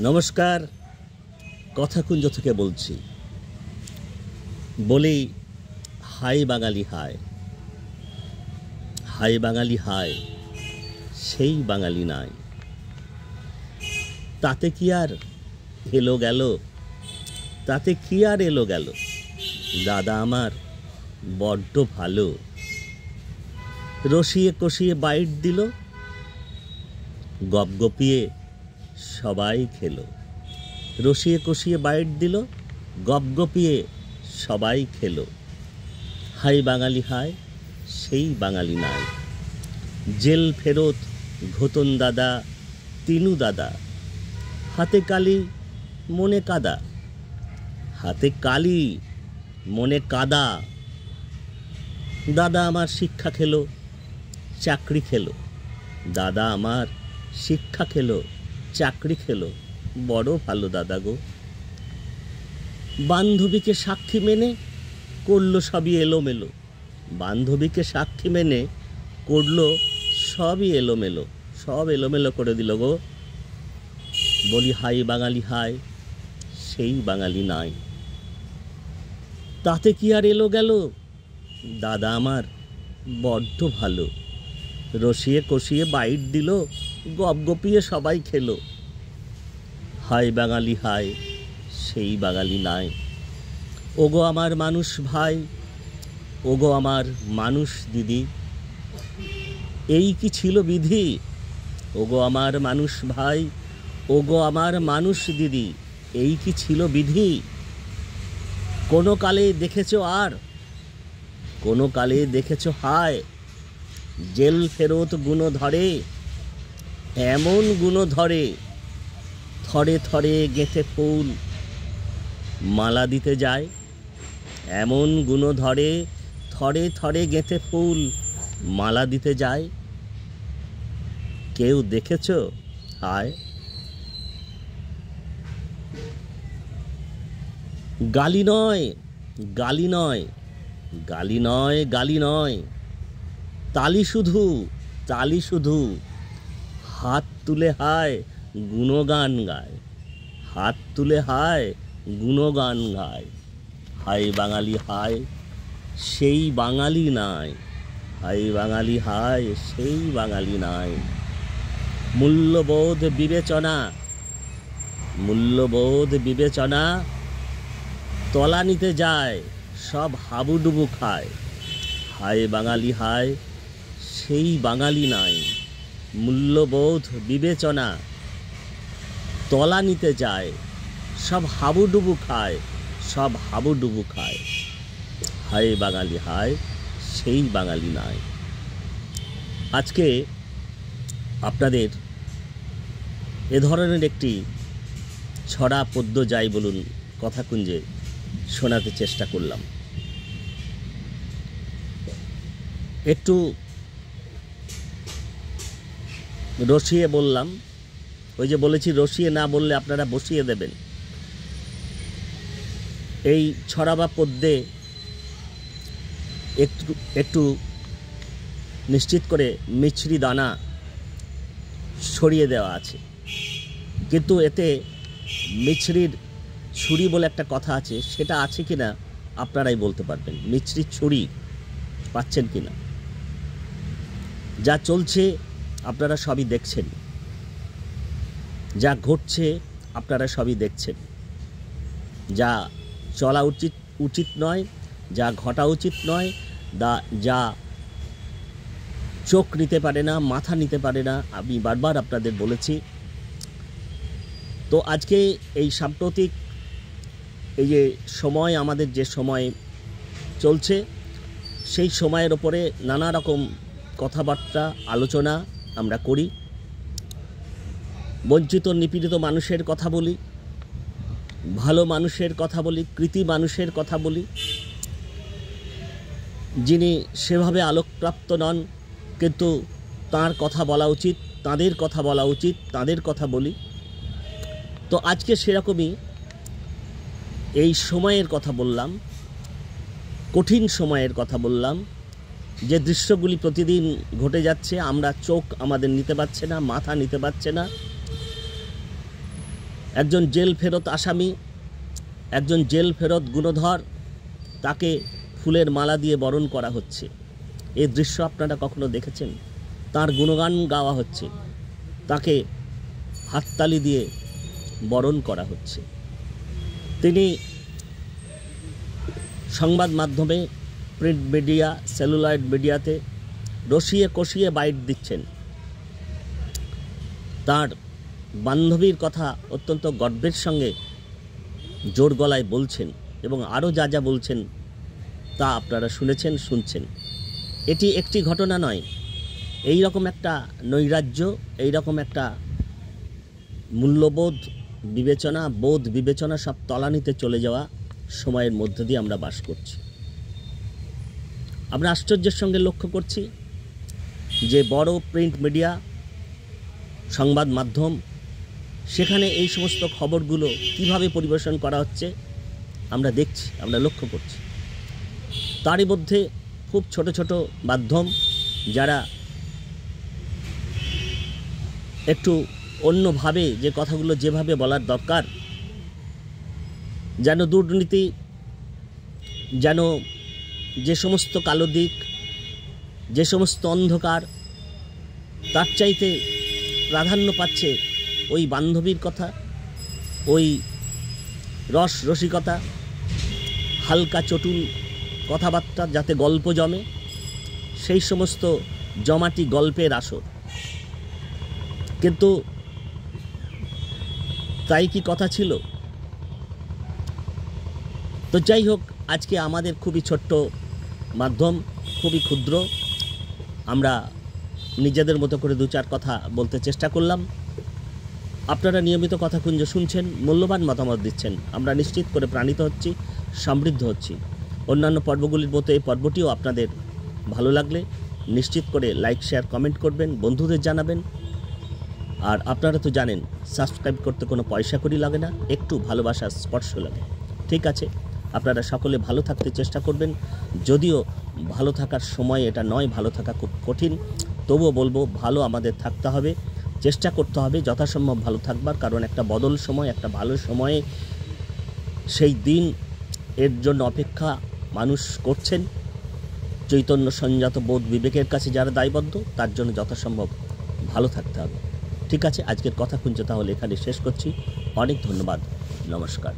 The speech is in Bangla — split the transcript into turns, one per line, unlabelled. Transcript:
নমস্কার, কথাকুঞ্জ থেকে বলছি। বলি হাই বাঙালি হায়, হাই বাঙালি হায়, সেই বাঙালি নাই। তাতে কি আর এলো গেল, তাতে কি আর এলো গেল, দাদা আমার বড্ড ভালো। রসিয়ে কষিয়ে বাইট দিল, গপগপিয়ে সবাই খেলো। রসিয়ে কষিয়ে বাইট দিল, গপগপিয়ে সবাই খেলো। হাই বাঙালি হায়, সেই বাঙালি নাই। জেল ফেরত ঘোতন দাদা, তিনু দাদা, হাতে কালি মনে কাদা, হাতে কালি মনে কাদা। দাদা আমার শিক্ষা খেলো, চাকরি খেলো। দাদা আমার শিক্ষা খেলো, চাকরি খেলো, বড় ভালো দাদা গো। বান্ধবীকে সাক্ষী মেনে করলো সবই এলোমেলো। বান্ধবীকে সাক্ষী মেনে করলো সবই এলোমেলো, সব এলোমেলো করে দিল গো। বলি হাই বাঙালি হায়, সেই বাঙালি নাই। তাতে কি আর এলো গেল, দাদা আমার বড্ড ভালো। রসিয়ে কষিয়ে বাইট দিল, গপগপিয়ে সবাই খেলো। হাই বাঙালি হায়, সেই বাঙালি নাই। ওগো আমার মানুষ ভাই, ওগো আমার মানুষ দিদি, এই কি ছিল বিধি? ওগো আমার মানুষ ভাই, ওগো আমার মানুষ দিদি, এই কি ছিল বিধি? কোনো কালে দেখেছো আর, কোনো কালে দেখেছো হায়, জেল ফেরত গুণ ধরে, এমন গুণ ধরে, থরে থরে গেঁথে ফুল মালা দিতে যায়। এমন গুণ ধরে, থরে থরে গেঁথে ফুল মালা দিতে যায়। কেউ দেখেছো হায়? গালি নয়, গালি নয়, গালি নয়, গালি নয়, তালি শুধু, তালি শুধু। হাত তুলে হায় গুণগান গায়, হাত তুলে হায় গুণগান গায়। হাই বাঙালি হায়, সেই বাঙালি নাই। হাই বাঙালি হায়, সেই বাঙালি নাই। মূল্যবোধ বিবেচনা, মূল্যবোধ বিবেচনা তলা নিতে যায়, সব হাবুডুবু খায়। হায় বাঙালি হায়, সেই বাঙালি নাই। মূল্যবোধ বিবেচনা তলা নিতে যায়, সব হাবুডুবু খায়, সব হাবুডুবু খায়। হায় বাঙালি হায়, সেই বাঙালি নাই। আজকে আপনাদের এ ধরনের একটি ছড়া পদ্য যাই বলুন কথাকুঞ্জে শোনাতে চেষ্টা করলাম। একটু রসিয়ে বললাম, ওই যে বলেছি রসিয়ে না বললে আপনারা বসিয়ে দেবেন। এই ছড়া বা পদ্যে একটু একটু নিশ্চিত করে মিছরি দানা ছড়িয়ে দেওয়া আছে, কিন্তু এতে মিছরির ছুরি বলে একটা কথা আছে, সেটা আছে কিনা আপনারাই বলতে পারবেন। মিছরির ছুরি পাচ্ছেন কিনা? যা চলছে আপনারা সবই দেখছেন, যা ঘটছে আপনারা সবই দেখছেন। যা চলা উচিত নয়, যা ঘটা উচিত নয়, যা চোখ নিতে পারে না, মাথা নিতে পারে না, আমি বারবার আপনাদের বলেছি। তো আজকে এই সাম্প্রতিক এই যে সময়, আমাদের যে সময় চলছে, সেই সময়ের ওপরে নানা রকম কথাবার্তা আলোচনা আমরা করি। বঞ্চিত নিপীড়িত মানুষের কথা বলি, ভালো মানুষের কথা বলি, কৃতি মানুষের কথা বলি, যিনি সেভাবে আলোকপ্রাপ্ত নন কিন্তু তার কথা বলা উচিত, তাদের কথা বলা উচিত, তাদের কথা বলি। তো আজকে সেরকমই এই সময়ের কথা বললাম, কঠিন সময়ের কথা বললাম, যে দৃশ্যগুলি প্রতিদিন ঘটে যাচ্ছে, আমরা চোখ আমাদের নিতে পারছে না, মাথা নিতে পারছে না। একজন জেল ফেরত আসামি, একজন জেল ফেরত গুণধর, তাকে ফুলের মালা দিয়ে বরণ করা হচ্ছে। এই দৃশ্য আপনারা কখনো দেখেছেন? তার গুণগান গাওয়া হচ্ছে, তাকে হাততালি দিয়ে বরণ করা হচ্ছে। তিনি সংবাদ মাধ্যমে, প্রিন্ট মিডিয়া, সেলুলয়েড মিডিয়াতে রসিয়ে কষিয়ে বাইট দিচ্ছেন। তার বান্ধবীর কথা অত্যন্ত গর্বের সঙ্গে জোর গলায় বলছেন এবং আরও যা যা বলছেন তা আপনারা শুনেছেন, শুনছেন। এটি একটি ঘটনা নয়, এই রকম একটা নৈরাজ্য, এই রকম একটা মূল্যবোধ, বিবেচনা সব তলানিতে চলে যাওয়া সময়ের মধ্যে দিয়ে আমরা বাস করছি। আমরা আশ্চর্যের সঙ্গে লক্ষ্য করছি যে বড় প্রিন্ট মিডিয়া, সংবাদ মাধ্যম, সেখানে এই সমস্ত খবরগুলো কিভাবে পরিবেশন করা হচ্ছে আমরা দেখছি, আমরা লক্ষ্য করছি। তারই মধ্যে খুব ছোট ছোট মাধ্যম, যারা একটু অন্যভাবে যে কথাগুলো যেভাবে বলার দরকার, যেন দুর্নীতি, যেন যে সমস্ত কালো দিক, যে সমস্ত অন্ধকার, তার চাইতে প্রাধান্য পাচ্ছে ওই বান্ধবীর কথা, ওই রসিকতা, হালকা চটুল কথাবার্তা, যাতে গল্প জমে, সেই সমস্ত জমাটি গল্পের আসর। কিন্তু তাই কি কথা ছিল? তো যাই হোক, আজকে আমাদের খুবই ছোট্ট মাধ্যম, খুবই ক্ষুদ্র, আমরা নিজেদের মতো করে দু চার কথা বলতে চেষ্টা করলাম। আপনারা নিয়মিত কথাকুঞ্জ শুনছেন, মূল্যবান মতামত দিচ্ছেন, আমরা নিশ্চিত করে প্রাণিত হচ্ছি, সমৃদ্ধ হচ্ছি। অন্যান্য পর্বগুলির মতো এই পর্বটিও আপনাদের ভালো লাগলে নিশ্চিত করে লাইক, শেয়ার, কমেন্ট করবেন, বন্ধুদের জানাবেন। আর আপনারা তো জানেন, সাবস্ক্রাইব করতে কোনো পয়সা করি লাগে না, একটু ভালোবাসার স্পর্শ লাগে। ঠিক আছে, আপনারা সকলে ভালো থাকতে চেষ্টা করবেন। যদিও ভালো থাকার সময় এটা নয়, ভালো থাকা খুব কঠিন, তবুও বলবো ভালো আমাদের থাকতে হবে, চেষ্টা করতে হবে যথাসম্ভব ভালো থাকবার। কারণ একটা বদল সময়, একটা ভালো সময়ে সেই দিন এর জন্য অপেক্ষা মানুষ করছেন। চৈতন্য সংযত বোধ বিবেকের কাছে যারা দায়বদ্ধ, তার জন্য যথাসম্ভব ভালো থাকতে হবে। ঠিক আছে, আজকের কথা কুঞ্জ তাহলে এখানে শেষ করছি। অনেক ধন্যবাদ, নমস্কার।